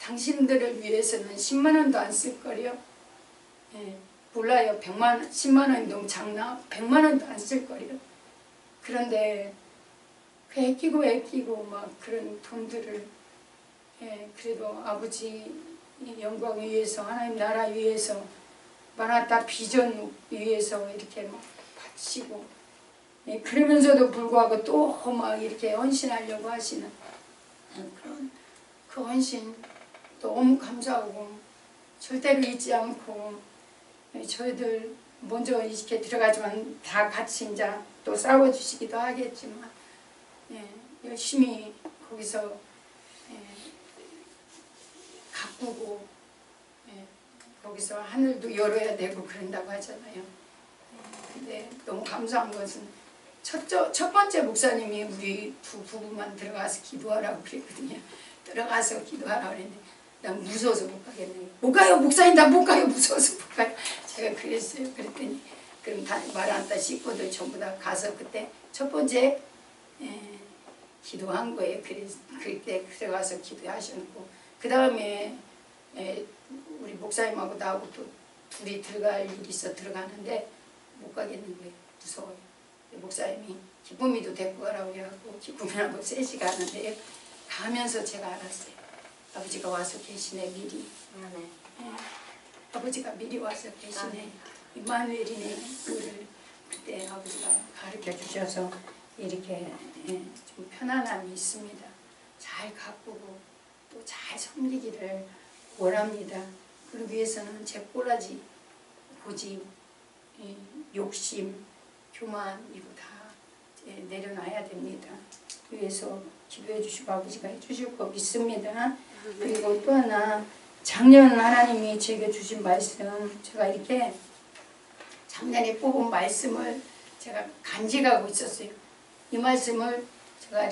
S2: 당신들을 위해서는 10만 원도 안 쓸 거려. 몰라요. 10만 원이 너무 작나? 100만 원도 안 쓸 거려. 그런데 그 애끼고 막 그런 돈들을 그래도 아버지 영광 위해서, 하나님 나라 위해서, 마라타 비전 위해서 이렇게 막 바치고, 그러면서도 불구하고 또 막 이렇게 헌신하려고 하시는 그런 그 헌신 너무 감사하고, 절대로 잊지 않고, 저희들 먼저 이렇게 들어가지만 다 같이 이제 또 싸워주시기도 하겠지만, 열심히 거기서 가꾸고, 거기서 하늘도 열어야 되고 그런다고 하잖아요. 근데 너무 감사한 것은 첫 번째 목사님이 우리 두 부부만 들어가서 기도하라고 그랬거든요. 들어가서 기도하라고 그랬는데 난 무서워서 못 가겠네요. 못 가요 목사님, 나 못 가요, 무서워서 못 가요. 제가 그랬어요. 그랬더니 그럼 다 마라타 식구들 전부 다 가서 그때 첫 번째 기도한 거예요. 그때 들어가서 기도하셨고, 그 다음에 우리 목사님하고 나하고 또 둘이 들어갈 일이 있어 들어가는데 못 가겠는 거예요. 무서워요. 목사님이 기쁨이도 데리고 가라고 해갖고 기쁨이하고 셋이 가는데요. 가면서 제가 알았어요. 아버지가 와서 계시네 미리. 아버지가 미리 와서 계시네. 임마누엘이네. 그때 아버지가 가르쳐 주셔서 이렇게 좀 편안함이 있습니다. 잘 가꾸고 또 잘 섬기기를 원합니다. 그러기 위해서는 제 꼬라지, 고집, 욕심, 교만 이거 다 내려놔야 됩니다. 위해서 기도해 주시고 아버지가 해주실 거 믿습니다. 그리고 또 하나, 작년 하나님이 제게 주신 말씀, 제가 이렇게 작년에 뽑은 말씀을 제가 간직하고 있었어요. 이 말씀을 제가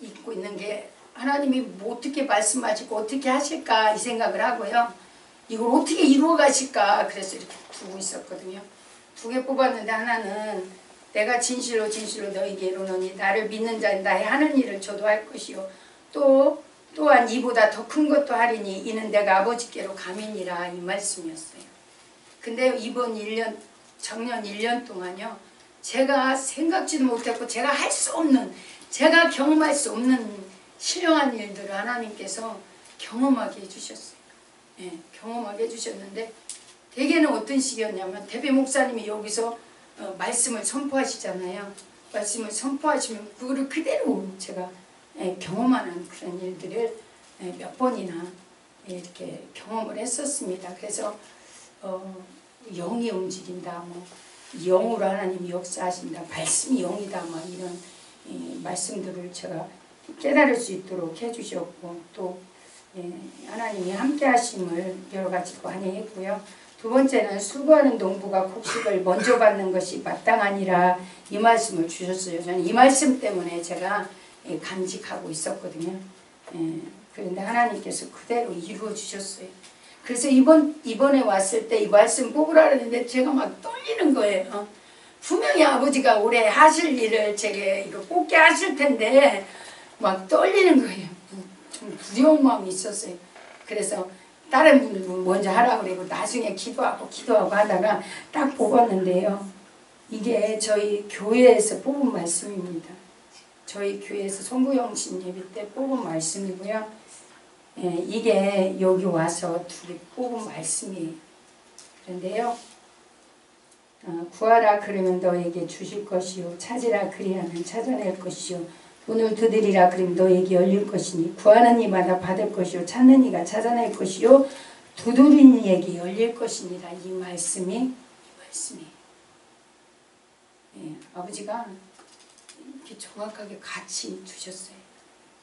S2: 잊고 있는 게, 하나님이 뭐 어떻게 말씀하시고 어떻게 하실까 이 생각을 하고요. 이걸 어떻게 이루어 가실까 그래서 이렇게 두고 있었거든요. 두 개 뽑았는데, 하나는 내가 진실로 너희에게 이르노니 나를 믿는 자는 나의 하는 일을 저도 할 것이요 또한 이보다 더 큰 것도 하리니 이는 내가 아버지께로 감이니라, 이 말씀이었어요. 근데 작년 1년 동안요, 제가 생각지도 못했고 제가 할 수 없는, 제가 경험할 수 없는 신령한 일들을 하나님께서 경험하게 해주셨어요. 경험하게 해주셨는데, 대개는 어떤 식이었냐면, 대배 목사님이 여기서 말씀을 선포하시잖아요. 말씀을 선포하시면 그거를 그대로 제가 경험하는 그런 일들을 몇 번이나 이렇게 경험을 했었습니다. 그래서 영이 움직인다, 뭐 영으로 하나님이 역사하신다, 말씀이 영이다, 막 이런 말씀들을 제가 깨달을 수 있도록 해주셨고, 또 하나님이 함께 하심을 여러 가지 많이 했고요. 두 번째는 수고하는 농부가 곡식을 먼저 받는 것이 마땅하니라, 이 말씀을 주셨어요. 저는 이 말씀 때문에 제가 간직하고 있었거든요. 그런데 하나님께서 그대로 이루어 주셨어요. 그래서 이번에 왔을 때 이 말씀 뽑으라 그랬는데 제가 막 떨리는 거예요. 분명히 아버지가 올해 하실 일을 제게 이거 뽑게 하실 텐데 막 떨리는 거예요.
S1: 좀 두려운 마음이 있었어요. 그래서 다른 분들 먼저 하라고 그러고 나중에 기도하고 하다가 딱 뽑았는데요. 이게 저희 교회에서 뽑은 말씀입니다. 저희 교회에서 송구영신 예배 때 뽑은 말씀이고요. 예, 이게 여기 와서 둘이 뽑은 말씀이에요. 그런데요. 구하라 그러면 너에게 주실 것이요 찾으라 그리하면 찾아낼 것이요 문을 두드리라 그러면 너에게 열릴 것이니 구하는 이마다 받을 것이요 찾는 이가 찾아낼 것이요 두드리는 이에게 열릴 것이니라. 이 말씀이 예, 아버지가 이렇게 정확하게 같이 두셨어요.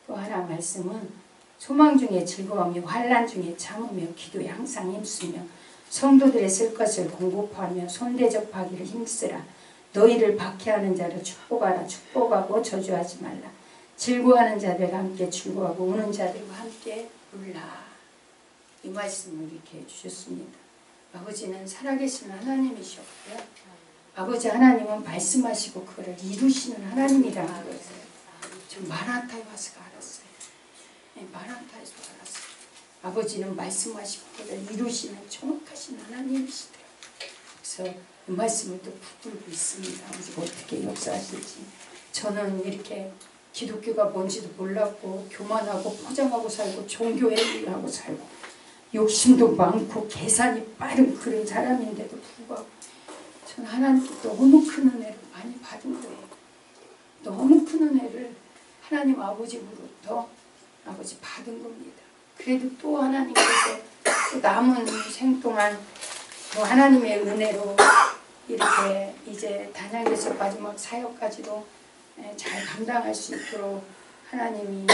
S1: 또 하나 말씀은 소망 중에 즐거워하며 환난 중에 참으며 기도에 항상 힘쓰며 성도들의 쓸 것을 공급하며 손대접하기를 힘쓰라. 너희를 박해하는 자를 축복하라. 축복하고 저주하지 말라. 즐거워하는 자들과 함께 즐거워하고 우는 자들과 함께 울라. 이 말씀을 이렇게 해주셨습니다. 아버지는 살아계신 하나님이셨고요. 아버지 하나님은 말씀하시고 그거를 이루시는 하나님이라는 것을 좀 마라나타에 와서 알았어요. 네, 마라나타에서 알았어요. 아버지는 말씀하시고 그걸 이루시는 정확하신 하나님이시더라고요. 그래서 이 말씀을 또 붙들고 있습니다. 아버지가 어떻게 역사하실지. 저는 이렇게 기독교가 뭔지도 몰랐고 교만하고 포장하고 살고 종교행위하고 살고 욕심도 많고 계산이 빠른 그런 사람인데도 불구하고 저는 하나님께 너무 큰 은혜를 많이 받은 거예요. 너무 큰 은혜를 하나님 아버지로부터 아버지 받은 겁니다. 그래도 또 하나님께서 또 남은 생 동안 또 하나님의 은혜로 이렇게 이제 단양에서 마지막 사역까지도 잘 감당할 수 있도록 하나님이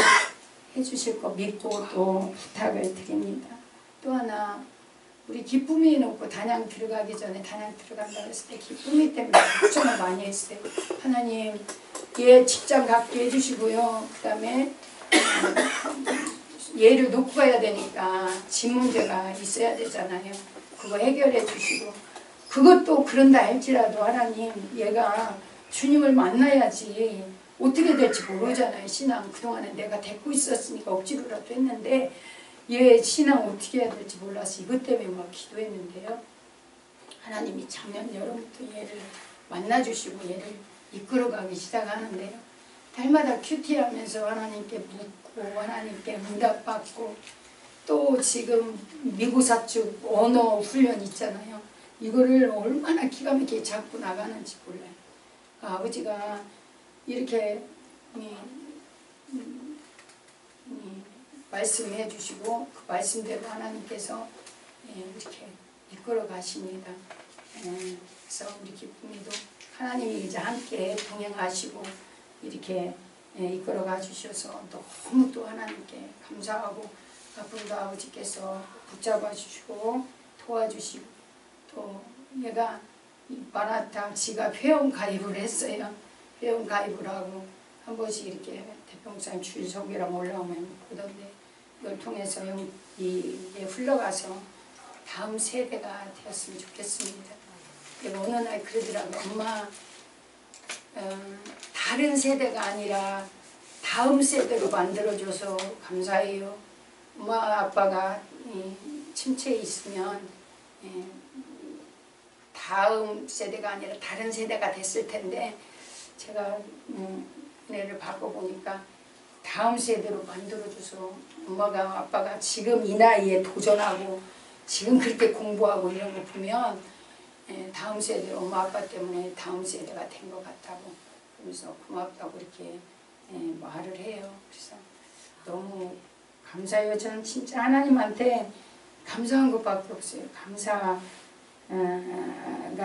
S1: 해주실 거 믿고 또 부탁을 드립니다. 또 하나 우리 기쁨이 놓고 단양 들어가기 전에 단양 들어간다고 했을 때 기쁨이 때문에 걱정을 많이 했어요. 하나님 얘 직장 갖게 해주시고요. 그 다음에 얘를 놓고 가야 되니까 집 문제가 있어야 되잖아요. 그거 해결해 주시고 그것도 그런다 할지라도 하나님 얘가 주님을 만나야지 어떻게 될지 모르잖아요. 신앙 그동안에 내가 데리고 있었으니까 억지로라도 했는데 얘 신앙 어떻게 해야 될지 몰라서 이것 때문에 막 기도했는데요. 하나님이 작년 여름부터 얘를 만나주시고 얘를 이끌어가기 시작하는데요. 달마다 큐티하면서 하나님께 묻고 하나님께 응답받고 또 지금 미고사 쪽 언어 훈련 있잖아요. 이거를 얼마나 기가 막히게 잡고 나가는지 몰라요. 아버지가 이렇게 말씀해 주시고 그 말씀대로 하나님께서 이렇게 이끌어 가십니다. 그래서 우리 기쁨이도 하나님이 이제 함께 동행하시고 이렇게 이끌어 가 주셔서 너무 또 하나님께 감사하고 앞으로도 아버지께서 붙잡아 주시고 도와주시고 또 얘가 마라나타 지가 회원 가입을 했어요. 회원 가입을 하고 한 번씩 이렇게 대평산 주일 성교랑 올라오면 보던데 이걸 통해서 이게 흘러가서 다음 세대가 되었으면 좋겠습니다. 그리고 어느 날 그러더라고요. 엄마 다른 세대가 아니라 다음 세대로 만들어줘서 감사해요. 엄마 아빠가 침체에 있으면 다음 세대가 아니라 다른 세대가 됐을 텐데 제가 은혜를 받고 보니까 다음 세대로 만들어줘서 엄마가 아빠가 지금 이 나이에 도전하고 지금 그렇게 공부하고 이런 거 보면 다음 세대 엄마 아빠 때문에 다음 세대가 된 것 같다고 그러면서 고맙다고 이렇게 말을 해요. 그래서 너무 감사해요. 저는 진짜 하나님한테 감사한 것밖에 없어요. 감사가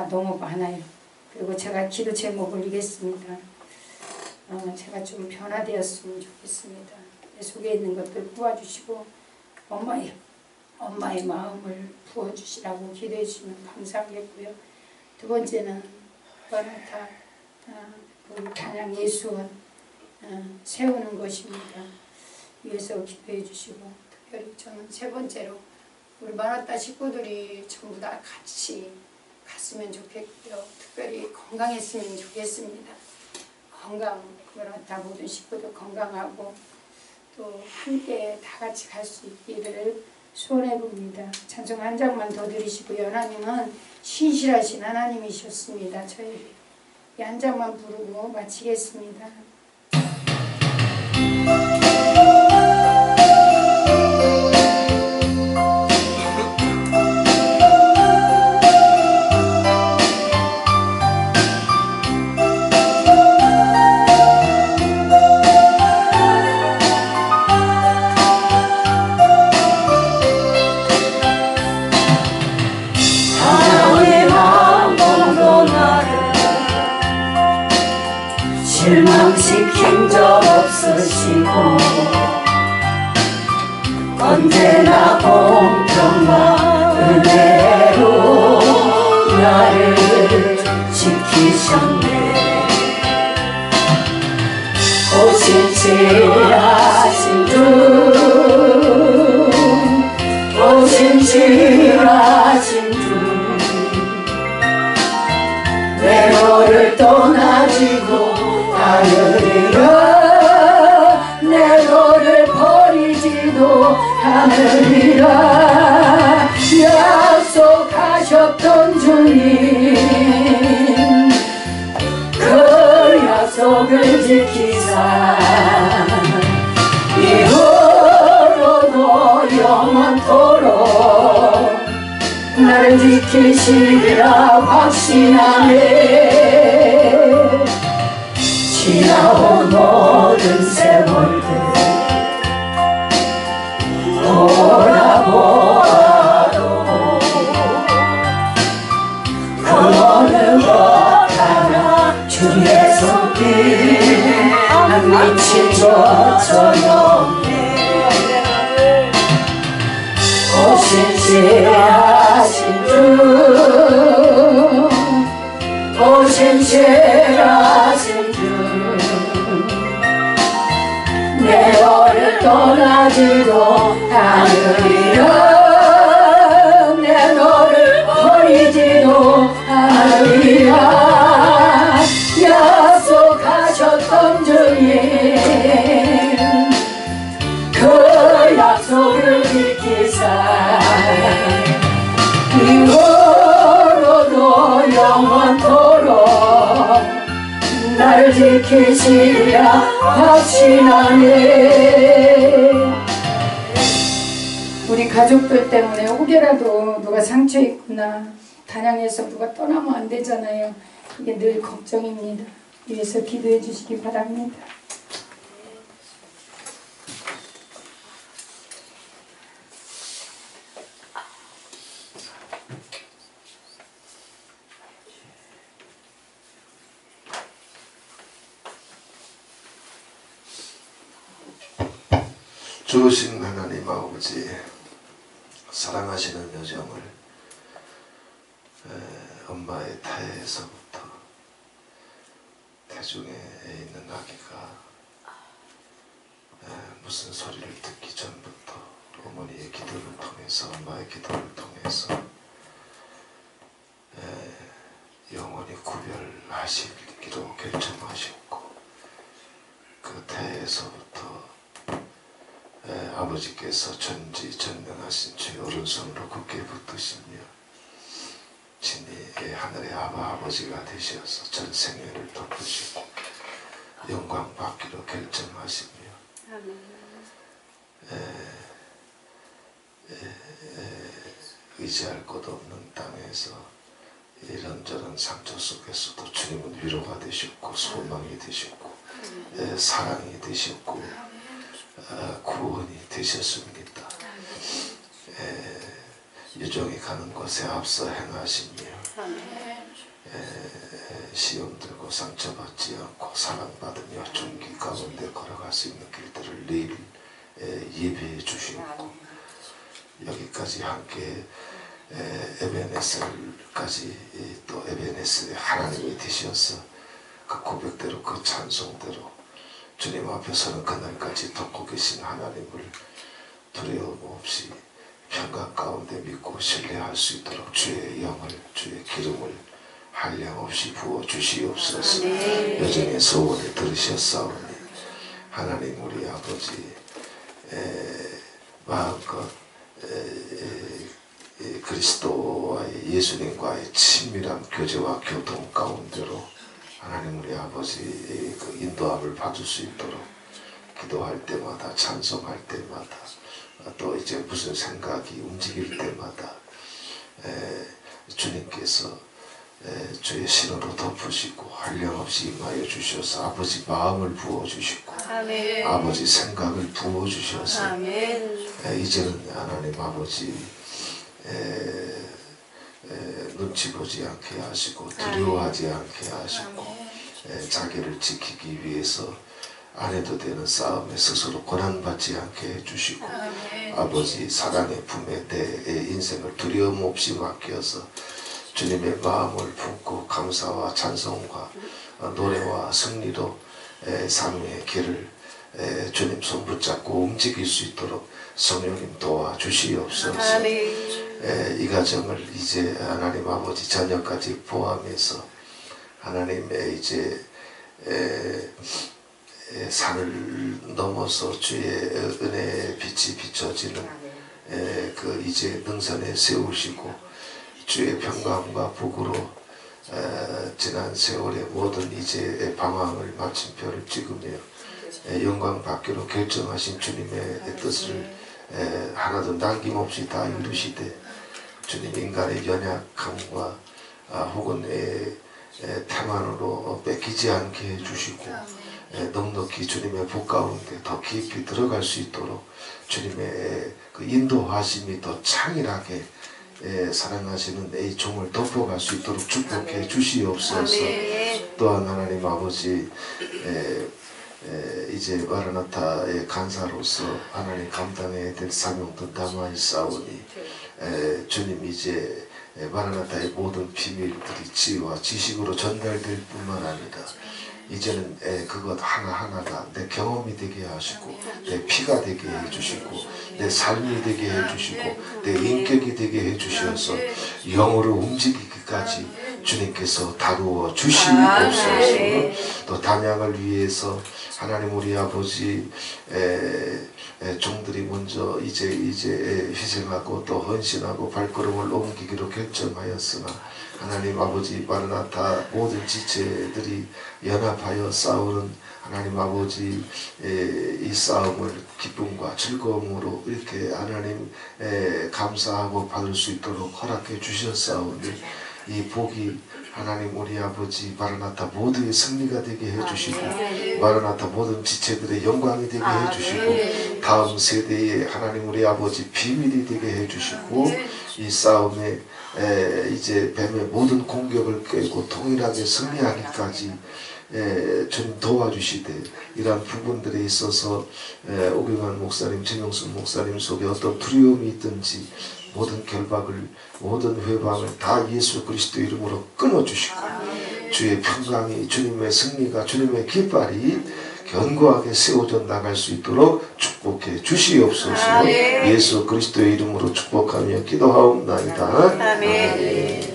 S1: 너무 많아요. 그리고 제가 기도 제목 올리겠습니다. 제가 좀 변화되었으면 좋겠습니다. 내 속에 있는 것들 부어주시고 엄마의 마음을 부어주시라고 기도해 주시면 감사하겠고요. 두 번째는 마라나타 단양 예수원 세우는 것입니다. 위해서 기도해 주시고 특별히 저는 세 번째로 우리 마라나타 식구들이 전부 다 같이 갔으면 좋겠고요. 특별히 건강했으면 좋겠습니다. 건강, 마라나타 모든 식구들 건강하고 또 함께 다 같이 갈 수 있기를 소원해 봅니다. 찬송 한 장만 더 드리시고요. 하나님은 신실하신 하나님이셨습니다. 저에게 이 한 장만 부르고 마치겠습니다.
S2: 실망시킨 적 없으시고 언제나 공평과 은혜로 나를 지키셨네. 오신실하신 주, 오신실하신 주, 내 너를 떠나지도 않으리라, 내 너를 버리지도 않으리라. 약속하셨던 주님, 그 약속을 지키사 이후로도 영원토록 나를 지키시리라 확신하네. 지나온 모든 세월들 돌아보아도 그 어느 것 하나 주의 손길 안 미친 것 전없네. 오신실하신 주, 오신실하신 주, 내 너를 떠나지도 않으리라, 내 너를 버리지도 않으리라. 약속하셨던 주님, 그 약속을 지키사 이후로도 영원토록 나를 지키시리라 확신하네. 우리 가족들 때문에 혹여라도 누가 상처 있구나, 단양에서 누가 떠나면 안 되잖아요. 이게 늘 걱정입니다. 위해서 기도해 주시기 바랍니다.
S3: 주신 하나님 아버지, 사랑하시는 여정을 엄마의胎에서부터 태중에 있는 아기가 무슨 소리를 듣기 전부터 어머니의 기도를 통해서, 엄마의 기도를 통해서 영원히 구별하시기로 결정하셨고, 그 태에서부터 아버지께서 전지전능하신 주의 오른손으로 굳게 붙드시며 친히 하늘의 아버지가 되셔서 전 생애를 덮으시고 영광 받기로 결정하시며 의지할 것 없는 땅에서 이런저런 상처 속에서도 주님은 위로가 되셨고 소망이 되셨고 사랑이 되셨고 구원이 되셨습니다. 유정이 가는 곳에 앞서 행하시며 시험 들고 상처받지 않고 사랑받으며 존귀 가운데 걸어갈 수 있는 길들을 늘 예비해 주시고, 여기까지 함께 에베네셀까지 또 에베네셀의 하나님이 되셔서 그 고백대로 그 찬송대로 주님 앞에 서는 그날까지 돕고 계신 하나님을 두려움 없이 평강 가운데 믿고 신뢰할 수 있도록 주의 영을, 주의 기름을 한량없이 부어주시옵소서. 여전히 소원을 들으셨사오니 하나님 우리 아버지 마음껏 그리스도와의 예수님과의 친밀한 교제와 교통 가운데로 하나님 우리 아버지의 그 인도함을 받을 수 있도록 기도할 때마다 찬송할 때마다 또 이제 무슨 생각이 움직일 때마다 주님께서 주의 신으로 덮으시고 한량없이 임하여 주셔서 아버지 마음을 부어주시고
S4: 아멘.
S3: 아버지 생각을 부어주셔서
S4: 아멘.
S3: 이제는 하나님 아버지 눈치 보지 않게 하시고 두려워하지 않게 하시고 자기를 지키기 위해서 안 해도 되는 싸움에 스스로 고난받지 않게 해주시고 아버지 사랑의 품에 내 인생을 두려움 없이 맡겨서 주님의 마음을 품고 감사와 찬송과 노래와 승리로 삶의 길을 주님 손 붙잡고 움직일 수 있도록 성령님 도와주시옵소서. 이 가정을 이제 하나님 아버지 자녀까지 포함해서 하나님의 이제 산을 넘어서 주의 은혜의 빛이 비춰지는 그 이제 능선에 세우시고 주의 평강과 복으로 지난 세월의 모든 이제 방황을 마침표를 찍으며 영광 받기로 결정하신 주님의 뜻을 하나도 남김없이 다 이루시되 주님 인간의 연약함과 혹은 태만으로 뺏기지 않게 해주시고 넉넉히 주님의 복 가운데 더 깊이 들어갈 수 있도록 주님의 그 인도하심이 더 창일하게 사랑하시는 이 종을 덮어갈 수 있도록 축복해 주시옵소서. 또한 하나님 아버지 이제 마라나타의 간사로서 하나님 감당해야 될 사명도 남아있사오니 주님 이제 마라나타의 모든 비밀들이 지혜와 지식으로 전달될 뿐만 아니라 이제는 그것 하나하나가 내 경험이 되게 하시고 내 피가 되게 해주시고 내 삶이 되게 해주시고 내 인격이 되게 해주셔서 영으로 움직이기까지 주님께서 다루어 주시옵소서. 또 단양을 위해서 하나님 우리 아버지 종들이 먼저 이제 희생하고 또 헌신하고 발걸음을 옮기기로 결정하였으나 하나님 아버지 마라나타 모든 지체들이 연합하여 싸우는 하나님 아버지 이 싸움을 기쁨과 즐거움으로 이렇게 하나님 감사하고 받을 수 있도록 허락해 주셨사오니 이 복이 하나님 우리 아버지 마라나타 모두의 승리가 되게 해주시고 마라나타 모든 지체들의 영광이 되게 해주시고 다음 세대의 하나님 우리 아버지 비밀이 되게 해주시고 이 싸움에 이제 뱀의 모든 공격을 깨고 동일하게 승리하기까지 주님 도와주시되 이러한 부분들에 있어서 오경환 목사님, 최명순 목사님 속에 어떤 두려움이 있든지 모든 결박을 모든 회방을 다 예수 그리스도 이름으로 끊어주시고 주의 평강이 주님의 승리가 주님의 깃발이 견고하게 세워져 나갈 수 있도록 축복해 주시옵소서. 예수 그리스도의 이름으로 축복하며 기도하옵나이다. 아멘.